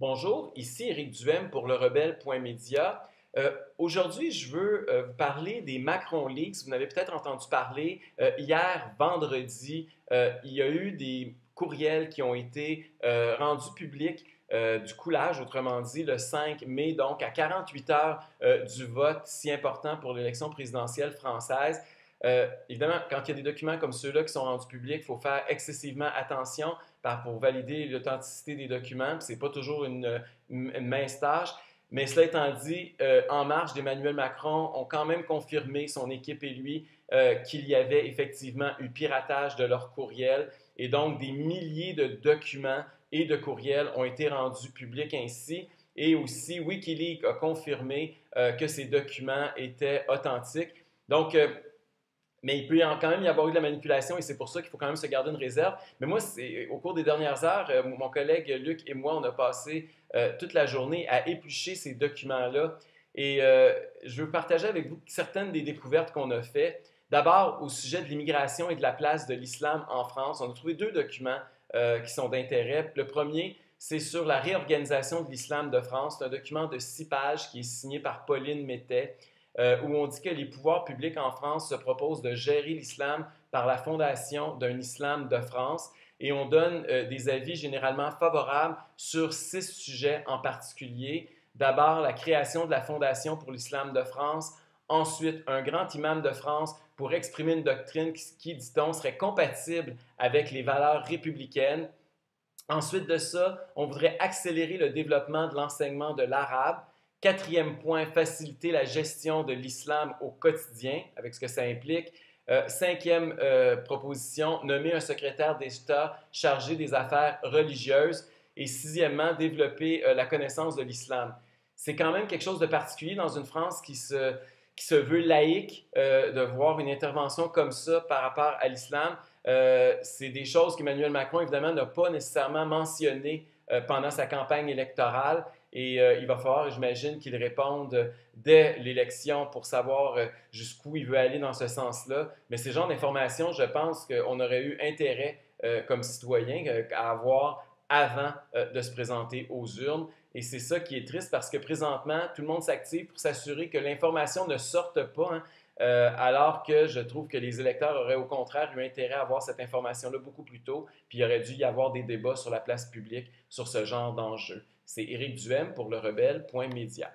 Bonjour, ici Éric Duhem pour le rebelle.media. Aujourd'hui, je veux vous parler des Macron Leaks. Vous en avez peut-être entendu parler. Hier, vendredi, il y a eu des courriels qui ont été rendus publics du coulage, autrement dit, le 5 mai, donc à 48 heures du vote si important pour l'élection présidentielle française. Évidemment, quand il y a des documents comme ceux-là qui sont rendus publics, il faut faire excessivement attention pour valider l'authenticité des documents. Ce n'est pas toujours une mince tâche. Mais cela étant dit, En Marche d'Emmanuel Macron ont quand même confirmé, son équipe et lui, qu'il y avait effectivement eu piratage de leurs courriels. Et donc, des milliers de documents et de courriels ont été rendus publics ainsi. Et aussi, Wikileaks a confirmé que ces documents étaient authentiques. Donc, mais il peut quand même y avoir eu de la manipulation et c'est pour ça qu'il faut quand même se garder une réserve. Mais moi, au cours des dernières heures, mon collègue Luc et moi, on a passé toute la journée à éplucher ces documents-là. Et je veux partager avec vous certaines des découvertes qu'on a faites. D'abord, au sujet de l'immigration et de la place de l'islam en France, on a trouvé deux documents qui sont d'intérêt. Le premier, c'est sur la réorganisation de l'islam de France. C'est un document de 6 pages qui est signé par Pauline Mettet où on dit que les pouvoirs publics en France se proposent de gérer l'islam par la fondation d'un islam de France et on donne des avis généralement favorables sur 6 sujets en particulier. D'abord, la création de la Fondation pour l'islam de France. Ensuite, un grand imam de France pour exprimer une doctrine qui dit-on, serait compatible avec les valeurs républicaines. Ensuite de ça, on voudrait accélérer le développement de l'enseignement de l'arabe. Quatrième point, faciliter la gestion de l'islam au quotidien, avec ce que ça implique. Cinquième proposition, nommer un secrétaire d'État chargé des affaires religieuses. Et sixièmement, développer la connaissance de l'islam. C'est quand même quelque chose de particulier dans une France qui se veut laïque, de voir une intervention comme ça par rapport à l'islam. C'est des choses qu'Emmanuel Macron, évidemment, n'a pas nécessairement mentionnées pendant sa campagne électorale. Et il va falloir, j'imagine, qu'il réponde dès l'élection pour savoir jusqu'où il veut aller dans ce sens-là. Mais ces genres d'informations, je pense qu'on aurait eu intérêt, comme citoyen, à avoir avant de se présenter aux urnes. Et c'est ça qui est triste parce que présentement, tout le monde s'active pour s'assurer que l'information ne sorte pas, hein, alors que je trouve que les électeurs auraient au contraire eu intérêt à avoir cette information-là beaucoup plus tôt, puis il aurait dû y avoir des débats sur la place publique sur ce genre d'enjeu. C'est Éric Duhem pour le rebelle.media.